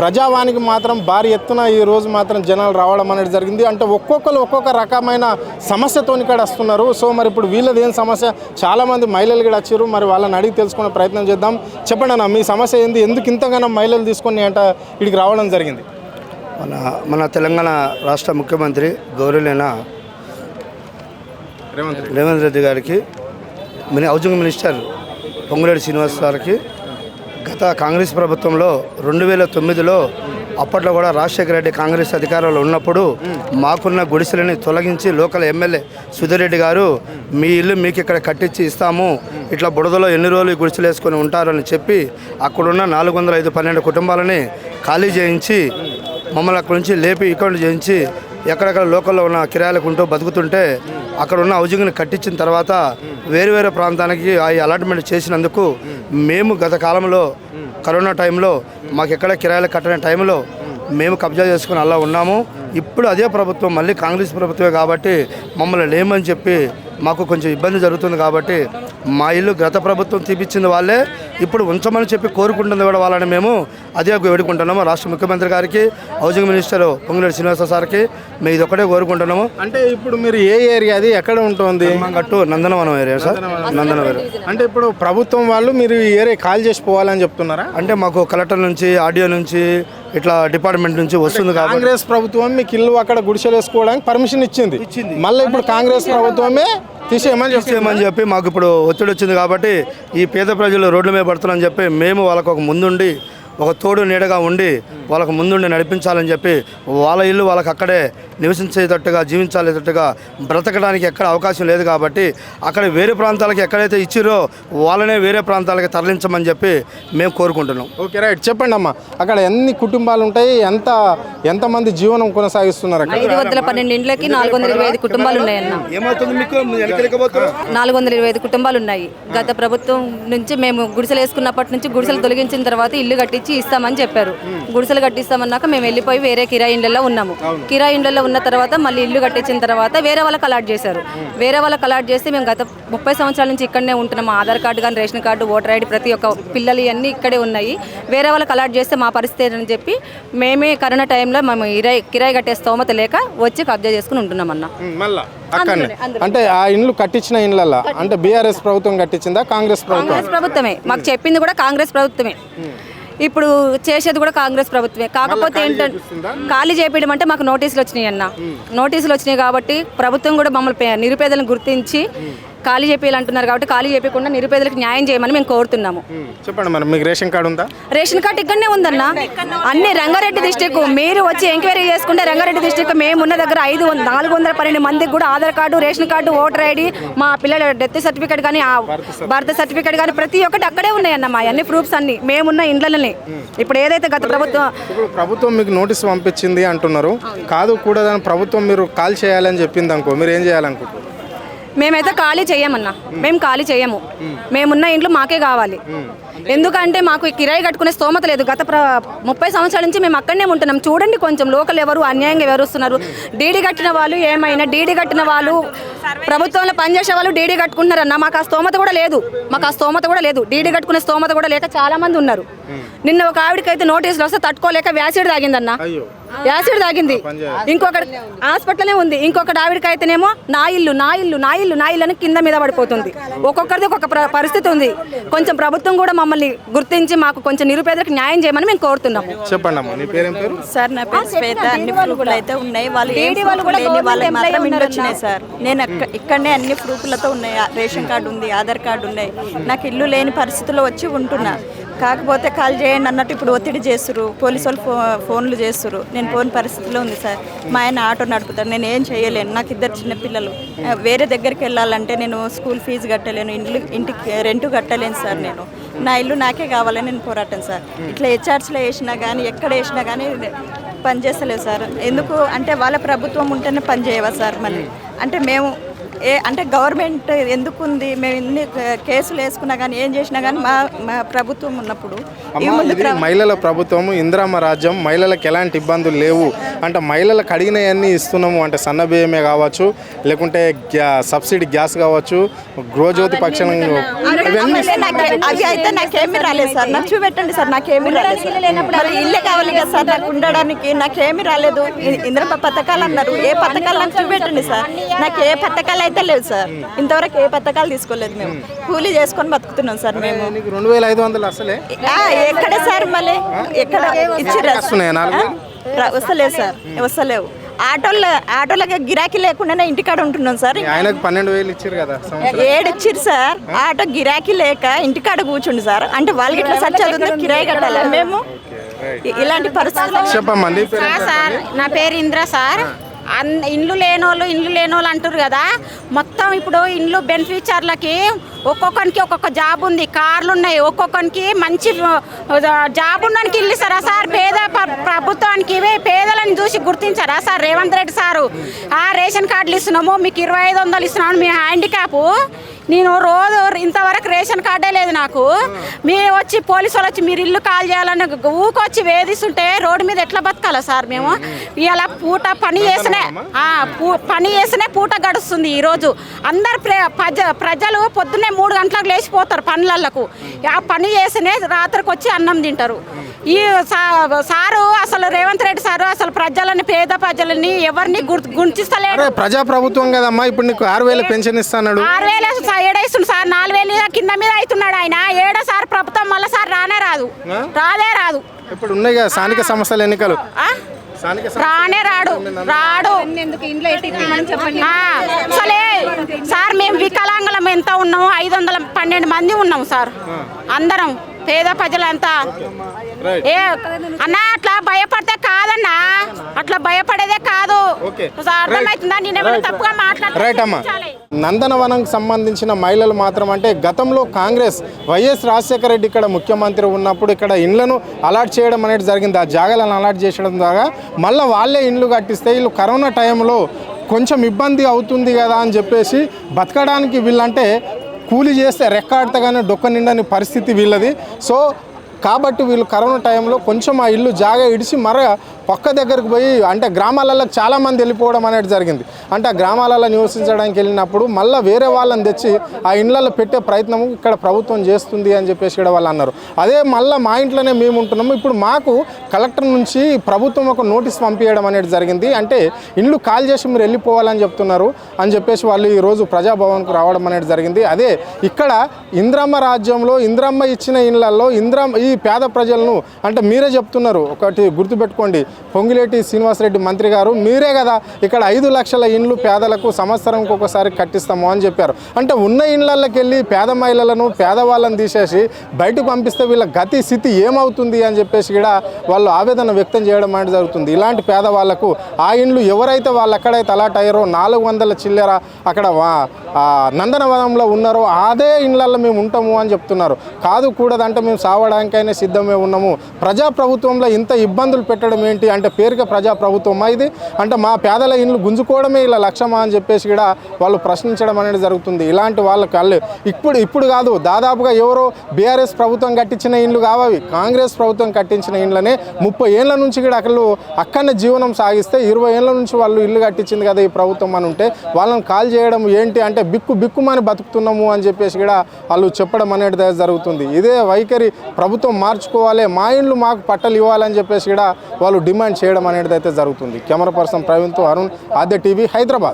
ప్రజావానికి మాత్రం భారీ ఎత్తున ఈ రోజు మాత్రం జనాలు రావడం అనేది జరిగింది. అంటే ఒక్కొక్కరు ఒక్కొక్క రకమైన సమస్యతో ఇక్కడ వస్తున్నారు. సో మరి ఇప్పుడు వీళ్ళది ఏం సమస్య, చాలామంది మహిళలు కూడా వచ్చారు. మరి వాళ్ళని అడిగి తెలుసుకునే ప్రయత్నం చేద్దాం. చెప్పండి అన్న, మీ సమస్య ఏంది, ఎందుకు ఇంతగానో మహిళలు తీసుకొని అంటే ఇక్కడికి రావడం జరిగింది? మన తెలంగాణ రాష్ట్ర ముఖ్యమంత్రి గౌరవనీయ రేవంత్ రెడ్డి గారికి, హౌసింగ్ మినిస్టర్ పొంగులేటి శ్రీనివాస్ గారికి గత కాంగ్రెస్ ప్రభుత్వంలో 2009లో అప్పట్లో కూడా రాజశేఖర రెడ్డి కాంగ్రెస్ అధికారంలో ఉన్నప్పుడు మాకున్న గుడిసెలని తొలగించి లోకల్ ఎమ్మెల్యే సుధీర్ రెడ్డి గారు మీ ఇల్లు మీకు ఇక్కడ కట్టించి ఇస్తాము, ఇట్లా బుడదలో ఎన్ని రోజులు గుడిసెలు వేసుకొని ఉంటారని చెప్పి అక్కడున్న 405 కుటుంబాలని ఖాళీ చేయించి మమ్మల్ని అక్కడి నుంచి లేపి ఇక్కడ చేయించి ఎక్కడెక్కడ లోకల్లో ఉన్న కిరాయిలకు ఉంటూ బతుకుతుంటే అక్కడ ఉన్న హౌజింగ్ని కట్టించిన తర్వాత వేరు ప్రాంతానికి అలాట్మెంట్ చేసినందుకు మేము గత కాలంలో కరోనా టైంలో మాకు ఎక్కడ కిరాయిలు కట్టని టైంలో మేము కబ్జా చేసుకుని అలా ఉన్నాము. ఇప్పుడు అదే ప్రభుత్వం మళ్ళీ కాంగ్రెస్ ప్రభుత్వమే కాబట్టి మమ్మల్ని లేమని చెప్పి మాకు కొంచెం ఇబ్బంది జరుగుతుంది. కాబట్టి మా ఇల్లు గత ప్రభుత్వం తీపిచ్చింది వాళ్ళే ఇప్పుడు ఉంచమని చెప్పి కోరుకుంటుంది కూడా వాళ్ళని మేము అదే వేడుకుంటున్నాము. రాష్ట్ర ముఖ్యమంత్రి గారికి, హౌసింగ్ మినిస్టర్ పొంగులేటి శ్రీనివాస సార్కి మేము ఇది ఒకటే కోరుకుంటున్నాము. అంటే ఇప్పుడు మీరు ఏ ఏరియా, అది ఎక్కడ ఉంటుంది? గట్టు నందనవనం ఏరియా సార్, నందనవనం. అంటే ఇప్పుడు ప్రభుత్వం వాళ్ళు మీరు ఈ ఏరియా కాల్ చేసి పోవాలని చెప్తున్నారా? అంటే మాకు కలెక్టర్ నుంచి, ఆర్డీఓ నుంచి, ఇట్లా డిపార్ట్మెంట్ నుంచి వస్తుంది. కాంగ్రెస్ ప్రభుత్వం మీకు ఇల్లు అక్కడ గుడిసెలు వేసుకోవడానికి పర్మిషన్ ఇచ్చింది. మళ్ళీ ఇప్పుడు కాంగ్రెస్ ప్రభుత్వమే తీసేయమని చెప్పి మాకు ఇప్పుడు ఒత్తిడి వచ్చింది. కాబట్టి ఈ పేద ప్రజలు రోడ్ల మీద పడుతున్నారని చెప్పి మేము వాళ్ళకు ఒక ముందుండి, ఒక తోడు నీడగా ఉండి వాళ్ళకు ముందుండి నడిపించాలని చెప్పి వాళ్ళ ఇల్లు వాళ్ళకి అక్కడే నివసించేటట్టుగా, జీవించాలేటట్టుగా, బ్రతకడానికి ఎక్కడ అవకాశం లేదు. కాబట్టి అక్కడ వేరే ప్రాంతాలకు ఎక్కడైతే ఇచ్చిరో వాళ్ళనే వేరే ప్రాంతాలకి తరలించమని చెప్పి మేము కోరుకుంటున్నాం. Okay, right. చెప్పండి అమ్మా, అక్కడ ఎన్ని కుటుంబాలు ఉంటాయి, ఎంతమంది జీవనం కొనసాగిస్తున్నారు? 512 ఇండ్లకి 425 కుటుంబాలు ఉన్నాయన్న. ఏమవుతుంది మీకు? 425 కుటుంబాలు ఉన్నాయి. గత ప్రభుత్వం నుంచి మేము గుడిసెలు వేసుకున్నప్పటి నుంచి గుడిసెలు తొలగించిన తర్వాత ఇల్లు కట్టించి ఇస్తామని చెప్పారు. గుడిసెలు కట్టిస్తామన్నాక మేము వెళ్ళిపోయి వేరే కిరాయి ఇండ్లలో ఉన్నాము. కిరాయి ఇండ్లలో ఉన్న తర్వాత మళ్ళీ ఇల్లు కట్టించిన తర్వాత వేరే వాళ్ళకి అలాట్ చేశారు. వేరే వాళ్ళకి అలాట్ చేస్తే మేము గత 30 సంవత్సరాల నుంచి ఇక్కడనే ఉంటున్నాము. ఆధార్ కార్డు కానీ, రేషన్ కార్డు, ఓటర్ ఐడి, ప్రతి ఒక్క పిల్లలు ఇవన్నీ ఇక్కడే ఉన్నాయి. వేరే వాళ్ళకి అలాట్ చేస్తే మా పరిస్థితి అని చెప్పి మేమే కరోనా టైంలో మేము కిరాయి కట్టే స్తోమత లేక వచ్చి కబ్జా చేసుకుని ఉంటున్నామన్నా. అంటే ఆ ఇండ్లు కట్టించిన ఇండ్లలో అంటే బీఆర్ఎస్ ప్రభుత్వం కట్టించిందా, కాంగ్రెస్ ప్రభుత్వమే? మాకు చెప్పింది కూడా కాంగ్రెస్ ప్రభుత్వమే, ఇప్పుడు చేసేది కూడా కాంగ్రెస్ ప్రభుత్వమే. కాకపోతే ఏంటంటే ఖాళీ చేపించడం అంటే మాకు నోటీసులు వచ్చినాయి అన్న. నోటీసులు వచ్చినాయి కాబట్టి ప్రభుత్వం కూడా మమ్మల్ని నిరుపేదలను గుర్తించి ఖాళీ చేయాలంటున్నారు. కాబట్టి ఖాళీ చేయకుండా నిరుపేదలకు న్యాయం చేయమని మేము కోరుతున్నాము. చెప్పండి మరి, మీకు రేషన్ కార్డు ఉందా? రేషన్ కార్డు ఇక్కడనే ఉందన్న. అన్ని రంగారెడ్డి డిస్టిక్ మీరు వచ్చి ఎంక్వైరీ చేసుకుంటే రంగారెడ్డి డిస్టిక్ మేమున్న దగ్గర 412 మందికి కూడా Aadhaar card, ration card, voter ID, మా పిల్లల డెత్ సర్టిఫికేట్ కానీ, బర్త్ సర్టిఫికేట్ కానీ ప్రతి ఒక్కటి అక్కడే ఉన్నాయన్న. మా అన్ని ప్రూఫ్స్ అన్ని మేమున్న ఇండ్లనే. ఇప్పుడు ఏదైతే గత ప్రభుత్వం మీకు నోటీస్ పంపించింది అంటున్నారు, కాదు కూడా ప్రభుత్వం మీరు కాల్ చేయాలని చెప్పింది అనుకో, మీరు ఏం చేయాలనుకుంటున్నారు? మేమైతే ఖాళీ చేయమన్నా. మేము ఖాళీ చేయము. మేమున్న ఇంట్లో మాకే కావాలి. ఎందుకంటే మాకు కిరాయి కట్టుకునే స్తోమత లేదు. గత 30 సంవత్సరాల నుంచి మేము అక్కడనే ఉంటున్నాం. చూడండి కొంచెం లోకల్ ఎవరు అన్యాయంగా ఎవరు వస్తున్నారు. డీడీ కట్టిన వాళ్ళు ఏమైనా, డీడీ కట్టిన వాళ్ళు ప్రభుత్వంలో పనిచేసే వాళ్ళు డీడీ కట్టుకుంటున్నారన్న. మాకు ఆ స్తోమత కూడా లేదు. డీడీ కట్టుకునే స్తోమత కూడా లేక చాలా మంది ఉన్నారు. నిన్న ఒక ఆవిడకైతే నోటీసులు వస్తే తట్టుకోలేక యాసిడ్ తాగిందన్న. యాసిడ్ తాగింది. ఇంకొక హాస్పిటల్నే ఉంది. ఇంకొకటి ఆవిడకైతేనేమో నా ఇల్లు అని కింద మీద పడిపోతుంది. ఒక్కొక్కరిది ఒక్కొక్క పరిస్థితి ఉంది. కొంచెం ప్రభుత్వం కూడా మమ్మల్ని గుర్తించి మాకు కొంచెం నిరుపేదలకు న్యాయం చేయమని మేము కోరుతున్నాము. చెప్పండి అమ్మా, నీ పేరు? సార్, నా పేరు శ్వేత. అన్ని ప్రూఫ్లు అయితే ఉన్నాయి. వాళ్ళకి మాత్రం ఇండ్లు వచ్చినాయి సార్. నేను ఇక్కడనే అన్ని ప్రూఫ్లతో ఉన్నాయి. రేషన్ కార్డు ఉంది, ఆధార్ కార్డు ఉన్నాయి. నాకు ఇల్లు లేని పరిస్థితుల్లో వచ్చి ఉంటున్నా. కాకపోతే కాల్ చేయండి అన్నట్టు ఇప్పుడు ఒత్తిడి చేస్తున్నారు. పోలీసు వాళ్ళు ఫోన్లు చేస్తున్నారు. నేను ఫోన్ పరిస్థితిలో ఉంది సార్. మా ఆయన ఆటో నడుపుతారు. నేను ఏం చేయలేను. నాకు 2 చిన్నపిల్లలు. వేరే దగ్గరికి వెళ్ళాలంటే నేను స్కూల్ ఫీజు కట్టలేను, ఇంటికి రెంట్ కట్టలేను సార్. నా ఇల్లు నాకే కావాలని నేను పోరాటం సార్. ఇట్లా హెచ్ఆర్స్లో వేసినా కానీ, ఎక్కడ వేసినా కానీ పనిచేస్తలేవు సార్. ఎందుకు అంటే వాళ్ళ ప్రభుత్వం ఉంటేనే పని చేయవా సార్? మళ్ళీ అంటే మేము అంటే గవర్నమెంట్ ఎందుకు ఉంది, మేము ఎన్ని కేసులు వేసుకున్నా కానీ ఏం చేసినా కానీ మా ప్రభుత్వం ఉన్నప్పుడు ఈ అమ్మా, ముందుకు ఇది మహిళల ప్రభుత్వం, ఇందిరమ్మ రాజ్యం, మహిళలకు ఎలాంటి ఇబ్బందులు లేవు అంటే మహిళలకు అడిగినవన్నీ ఇస్తున్నాము అంటే సన్న బియ్యమే కావచ్చు, లేకుంటే సబ్సిడీ గ్యాస్ కావచ్చు, గృహజ్యోతి పక్షం అవి అయితే నాకేమీ రాలేదు సార్. నాకు చూపెట్టండి సార్, నాకేమీ రాలేదు సార్. మరి ఇల్లే కావాలి కదా సార్ నాకు ఉండడానికి, నాకేమీ రాలేదు. ఇందిరమ్మ పథకాలు అన్నారు, ఏ పథకాలు నాకు చూపెట్టండి సార్. నాకు ఏ పథకాలు అయితే లేవు సార్, ఇంతవరకు ఏ పథకాలు తీసుకోలేదు. మేము కూలీ చేసుకొని బతుకుతున్నాం సార్. మేము 2500 అసలే ఎక్కడ సార్ మళ్ళీ ఎక్కడ ఇచ్చిరా వస్తలేదు సార్, వస్తలేవు. ఆటోలకి గిరాకీ లేకుండానే ఇంటికాడ ఉంటున్నాం సార్. ఆయనకు 12,000 ఇచ్చారు కదా, 7 ఇచ్చిరు సార్. ఆటో గిరాకీ లేక ఇంటికాడ కూర్చుండి సార్. అంటే వాళ్ళకి ఇట్లా సర్చ్ అవుతుంది, కిరాయి కట్టాలి మేము. ఇలాంటి పరిస్థితులు చెప్పమండి. సార్ నా పేరు ఇంద్ర సార్. ఇండ్లు లేనోళ్ళు అంటారు కదా, మొత్తం ఇప్పుడు ఇండ్లు బెనిఫిషియర్లకి ఒక్కొక్కరికి ఒక్కొక్క జాబ్ ఉంది, కార్లు ఉన్నాయి, ఒక్కొక్కరికి మంచి జాబ్ ఉండడానికి ఇల్లు ఇస్తారా సార్? పేద ప్రభుత్వానికి పేదలను చూసి గుర్తించారా sir Revanth Reddy sir? Ration కార్డులు ఇస్తున్నాము, మీకు 2500 ఇస్తున్నాము, మీ హ్యాండిక్యాప్. నేను రోజు ఇంతవరకు రేషన్ కార్డే లేదు నాకు. మీరు వచ్చి పోలీసు వాళ్ళు వచ్చి మీరు ఇల్లు కాల్ చేయాలని ఊకొచ్చి వేధిస్తుంటే రోడ్డు మీద ఎట్లా బతకాలా సార్ మేము? ఇలా పూట పని చేసినే పూట గడుస్తుంది. ఈరోజు అందరు ప్రజలు పొద్దున్నే 3 గంటలకు లేచిపోతారు పనులకు. ఆ పని చేసినే రాత్రికి వచ్చి అన్నం తింటారు. ఈ సారు అసలు రేవంత్ రెడ్డి సారు అసలు ప్రజలని, పేద ప్రజలని ఎవరిని గుర్తిస్తలేడు. ప్రజా ప్రభుత్వం కదమ్మా, ఇప్పుడు నీకు 6,000 పెన్షన్ ఇస్తున్నాడు. 6,000 ఏడేస్తుంది సార్, 4,000 కింద మీద అవుతున్నాడు ఆయన. ఏడో సార్ ప్రభుత్వం మళ్ళీ సార్ రానే రాదు. ఇప్పుడు ఉన్నాయి కదా స్థానిక సంస్థల ఎన్నికలు, రానే రాడు. అసలే సార్ మేము వికలాంగులం ఎంత ఉన్నాము, 512 మంది ఉన్నాము సార్. అందరం పేద ప్రజలంతా. అన్నా అట్లా భయపడితే కాదన్నా, అట్లా భయపడేదే కాదు. అర్థమవుతుందా? నేను తప్పుగా మాట్లాడుతున్నాను. నందనవనంకి సంబంధించిన మహిళలు మాత్రం అంటే గతంలో కాంగ్రెస్ వైఎస్ రాజశేఖర రెడ్డి ఇక్కడ ముఖ్యమంత్రి ఉన్నప్పుడు ఇక్కడ ఇండ్లను అలాట్ చేయడం అనేది జరిగింది. ఆ జాగాలను అలాట్ చేయడం ద్వారా మళ్ళీ వాళ్ళే ఇండ్లు కట్టిస్తే వీళ్ళు కరోనా టైంలో కొంచెం ఇబ్బంది అవుతుంది కదా అని చెప్పేసి బతకడానికి వీళ్ళంటే కూలి చేస్తే రెక్కాడితేగానే డొక్క నిండని పరిస్థితి వీళ్ళది. సో కాబట్టి వీళ్ళు కరోనా టైంలో కొంచెం ఆ ఇల్లు జాగా ఇడిచి పక్క దగ్గరకు పోయి అంటే గ్రామాలలో చాలామంది వెళ్ళిపోవడం అనేది జరిగింది. అంటే ఆ గ్రామాలలో నివసించడానికి వెళ్ళినప్పుడు మళ్ళీ వేరే వాళ్ళని తెచ్చి ఆ ఇండ్లలో పెట్టే ప్రయత్నం ఇక్కడ ప్రభుత్వం చేస్తుంది అని చెప్పేసి కూడా వాళ్ళు అన్నారు. అదే మళ్ళీ మా ఇంట్లోనే మేము ఉంటున్నాము. ఇప్పుడు మాకు కలెక్టర్ నుంచి ప్రభుత్వం ఒక నోటీస్ పంపించడం అనేది జరిగింది. అంటే ఇండ్లు కాల్ చేసి మీరు వెళ్ళిపోవాలని చెప్తున్నారు అని చెప్పేసి వాళ్ళు ఈరోజు ప్రజాభవన్కు రావడం అనేది జరిగింది. అదే ఇక్కడ ఇందిరమ్మ రాజ్యంలో ఇందిరమ్మ ఇచ్చిన ఇళ్లలో ఈ పేద ప్రజలను అంటే మీరే చెప్తున్నారు. ఒకటి గుర్తుపెట్టుకోండి, పొంగిలేటి శ్రీనివాసరెడ్డి మంత్రి గారు మీరే కదా ఇక్కడ 5 లక్షల ఇండ్లు పేదలకు సంవత్సరంకి ఒకసారి కట్టిస్తాము అని చెప్పారు. అంటే ఉన్న ఇండ్లకి వెళ్ళి పేద మహిళలను, పేదవాళ్ళని తీసేసి బయటకు పంపిస్తే వీళ్ళ గతి స్థితి ఏమవుతుంది అని చెప్పేసి కూడా వాళ్ళు ఆవేదన వ్యక్తం చేయడం అనేది జరుగుతుంది. ఇలాంటి పేదవాళ్లకు ఆ ఇండ్లు ఎవరైతే వాళ్ళు ఎక్కడైతే అలాట్ అయ్యారో 400 చిల్లర అక్కడ నందనవనంలో ఉన్నారో అదే ఇండ్లలో మేము ఉంటాము అని చెప్తున్నారు. కాదు కూడదంటే మేము సావడానికైనా సిద్ధమే ఉన్నాము. ప్రజాప్రభుత్వంలో ఇంత ఇబ్బందులు పెట్టడం ఏంటి అంటే పేరుగా ప్రజాప్రభుత్వమా ఇది? అంటే మా పేదల ఇండ్లు గుంజుకోవడమే ఇలా లక్ష్యమా అని చెప్పేసి కూడా వాళ్ళు ప్రశ్నించడం అనేది జరుగుతుంది. ఇలాంటి వాళ్ళకి ఇప్పుడు కాదు, దాదాపుగా ఎవరో బీఆర్ఎస్ ప్రభుత్వం కట్టించిన ఇండ్లు కావవి, కాంగ్రెస్ ప్రభుత్వం కట్టించిన ఇండ్లనే 30 ఏళ్ళ నుంచి కూడా అక్కడనే జీవనం సాగిస్తే 20 ఏళ్ళ నుంచి వాళ్ళు ఇల్లు కట్టించింది కదా ఈ ప్రభుత్వం అని ఉంటే వాళ్ళని కాల్ చేయడం ఏంటి అంటే బిక్కుమని బతుకుతున్నాము అని చెప్పేసి కూడా వాళ్ళు చెప్పడం అనేది జరుగుతుంది. ఇదే వైఖరి ప్రభుత్వం మార్చుకోవాలి, మా ఇండ్లు మాకు పట్టలు ఇవ్వాలని చెప్పేసి కూడా వాళ్ళు డిమాండ్ చేయడం అనేది అయితే జరుగుతుంది. కెమెరా పర్సన్ ప్రవీణ్తో అరుణ్, ఆద్య టీవీ, హైదరాబాద్.